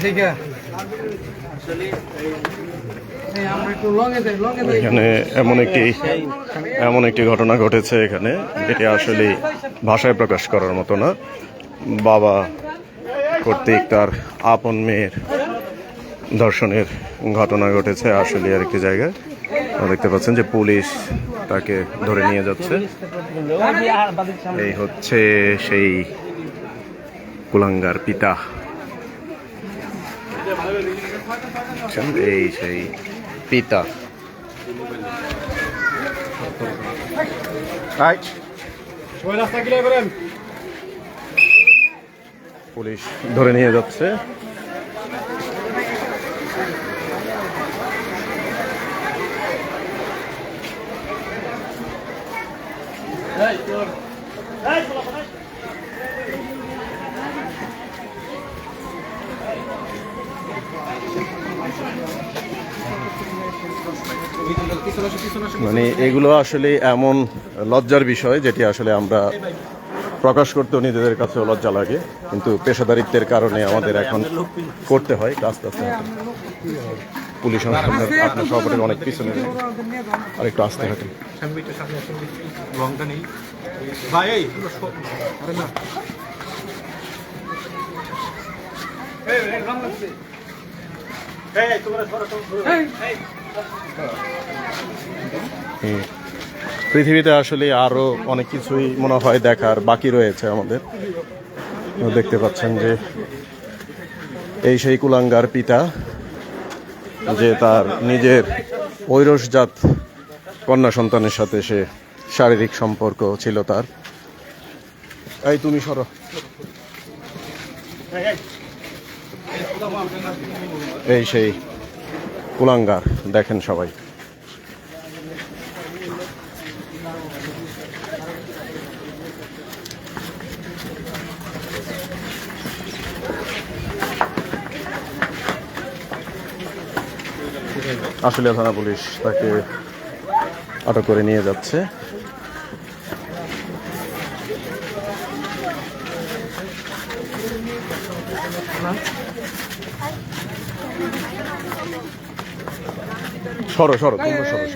ঠিক আছে এখানে এমন একটি ঘটনা ঘটেছে এখানে, যেটি আসলে ভাষায় প্রকাশ করার মতো না। বাবা কর্তৃক তার আপন মেয়ের ধর্ষণের ঘটনা ঘটেছে আসলে আর একটি জায়গায়। দেখতে পাচ্ছেন যে পুলিশ তাকে ধরে নিয়ে যাচ্ছে। এই হচ্ছে সেই কুলাঙ্গার পিতা, এই সেই পিতা। পুলিশ ধরে নিয়ে যাচ্ছে। মানে এগুলো আসলে এমন লজ্জার বিষয় যেটি আসলে আমরা প্রকাশ করতেও নিজেদের কাছেও লজ্জা লাগে, কিন্তু পেশাদারিত্বের কারণে আমাদের এখন করতে হয়। আস্তে আস্তে পুলিশ আপনার সহপাঠীর অনেক পিছনে, আর একটু আস্তে হাঁটেন। পৃথিবীতে আসলে আরো অনেক কিছুই মনে হয় দেখার বাকি রয়েছে আমাদের। দেখতে পাচ্ছেন যে এই সেই কুলাঙ্গার পিতা, যে তার নিজের ঐরসজাত কন্যা সন্তানের সাথে সে শারীরিক সম্পর্ক ছিল তার। এই তুমি সরো। এই সেই কুলাঙ্গার, দেখেন সবাই। আশুলিয়া থানা পুলিশ তাকে আটক করে নিয়ে যাচ্ছে। সরো সরো, তোমরা সরো।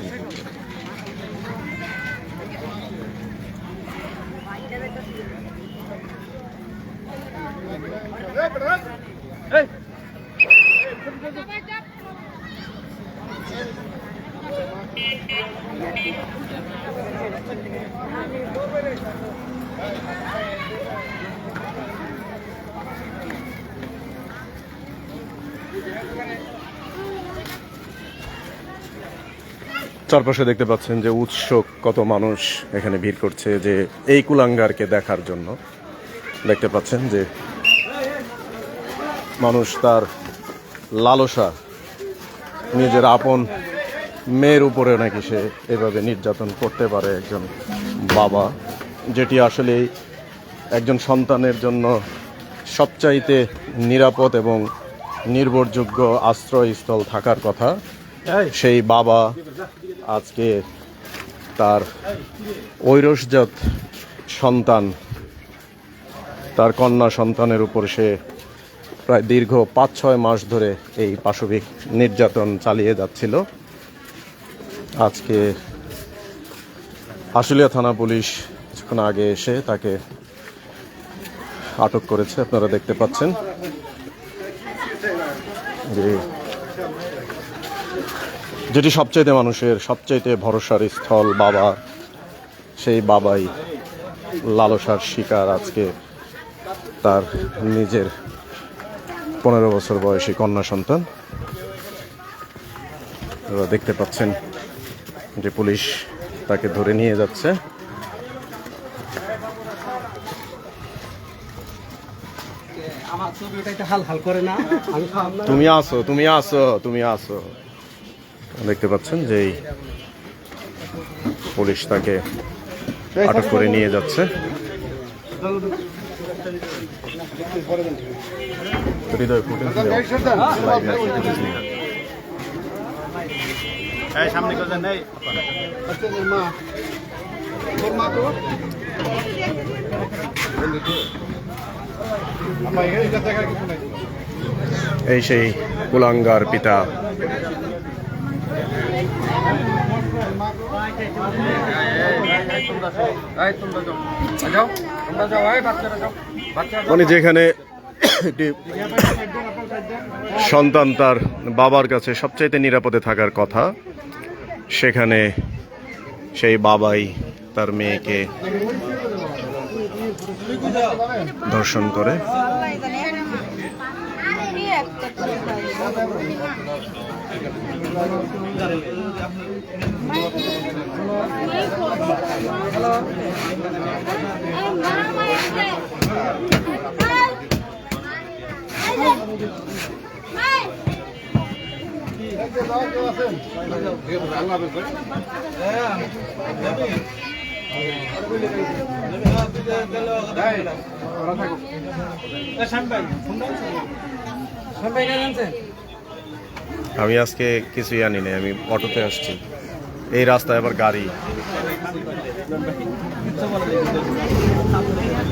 চারপাশে দেখতে পাচ্ছেন যে উৎসুক কত মানুষ এখানে ভিড় করছে যে এই কুলাঙ্গারকে দেখার জন্য। দেখতে পাচ্ছেন যে মানুষ তার লালসা, নিজের আপন মেয়ের উপরে নাকি সে এভাবে নির্যাতন করতে পারে একজন বাবা, যেটি আসলে একজন সন্তানের জন্য সবচাইতে নিরাপদ এবং নির্ভরযোগ্য আশ্রয়স্থল থাকার কথা। সেই বাবা আজকে তার ঐরসজাত সন্তান, তার কন্যা সন্তানের উপর সে প্রায় দীর্ঘ ৫-৬ মাস ধরে এই পাশবিক নির্যাতন চালিয়ে যাচ্ছিল। আজকে আশুলিয়া থানা পুলিশ কিছুক্ষণ আগে এসে তাকে আটক করেছে। আপনারা দেখতে পাচ্ছেন যে যেটি সবচাইতে মানুষের সবচাইতে ভরসার স্থল বাবা, সেই বাবাই লালসার শিকার আজকে তার নিজের 15 বছর বয়সী কন্যা সন্তান। দেখতে পাচ্ছেন যে পুলিশ তাকে ধরে নিয়ে যাচ্ছে। তুমি আসো, তুমি আসো, তুমি আসো। দেখতে পাচ্ছেন যে পুলিশ তাকে আটক করে নিয়ে যাচ্ছে। হৃদয় ফুটেজ সামনে কথা নেই এই সেই কুলাঙ্গার পিতা। মানে যেখানে একটি সন্তান তার বাবার কাছে সবচাইতে নিরাপদে থাকার কথা, সেখানে সেই বাবাই তার মেয়েকে ধর্ষণ করে। আমি আজকে কিছুই আনি নাই, আমি অটোতে আসছি। এই রাস্তায় আবার গাড়ি।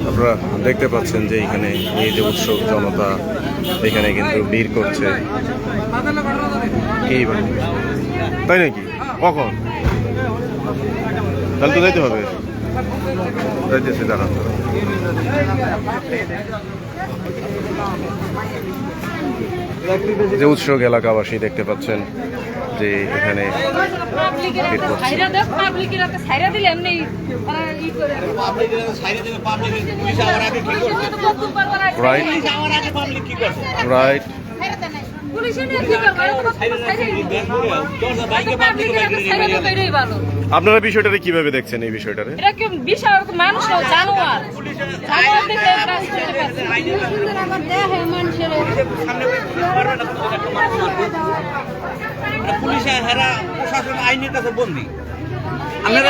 আপনারা দেখতে পাচ্ছেন যে এখানে এই যে উৎসব জনতা এখানে কিন্তু ভিড় করছে। এইবার তাই নাকি? কখন? তাহলে তো যাইতে হবে। যাইতেছি, দাঁড়ান। যে উৎসব এলাকাবাসী দেখতে পাচ্ছেন যে এখানে রাইট। আপনারা বিষয়টাকে কিভাবে দেখছেন? এই বিষয়টারে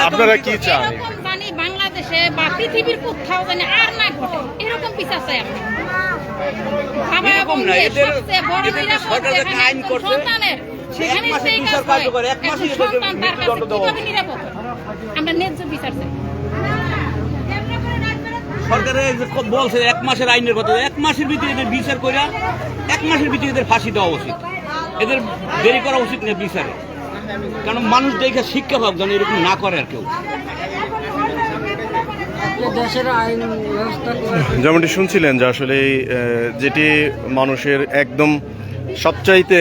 আপনারা কি চান? বাংলাদেশে বা পৃথিবীর কোথাও জানি আর না ঘটে এরকম বিচার চাই আমরা। আমরা ন্যায্য বিচার চাই। সরকারে বলছে 1 মাসের আইনের কথা, 1 মাসের ভিতরে এদের বিচার করে 1 মাসের ভিতরে এদের ফাঁসি দেওয়া উচিত। এদের দেরি করা উচিত না বিচারে, কারণ মানুষ দেখে শিক্ষা পাক যেন এরকম না করে আর কেউ। যেমনটি শুনছিলেন যে আসলে যেটি মানুষের একদম সবচাইতে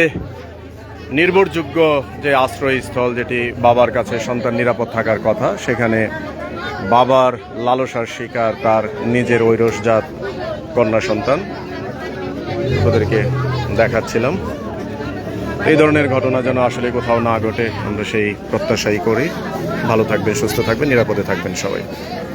নির্ভরযোগ্য যে আশ্রয়স্থল, যেটি বাবার কাছে সন্তান নিরাপদ থাকার কথা, সেখানে বাবার লালসার শিকার তার নিজের ঐরসজাত কন্যা সন্তান। ওদেরকে দেখাচ্ছিলাম। এই ধরনের ঘটনা যেন আসলে কোথাও না ঘটে, আমরা সেই প্রত্যাশাই করি। ভালো থাকবেন, সুস্থ থাকবেন, নিরাপদে থাকবেন সবাই।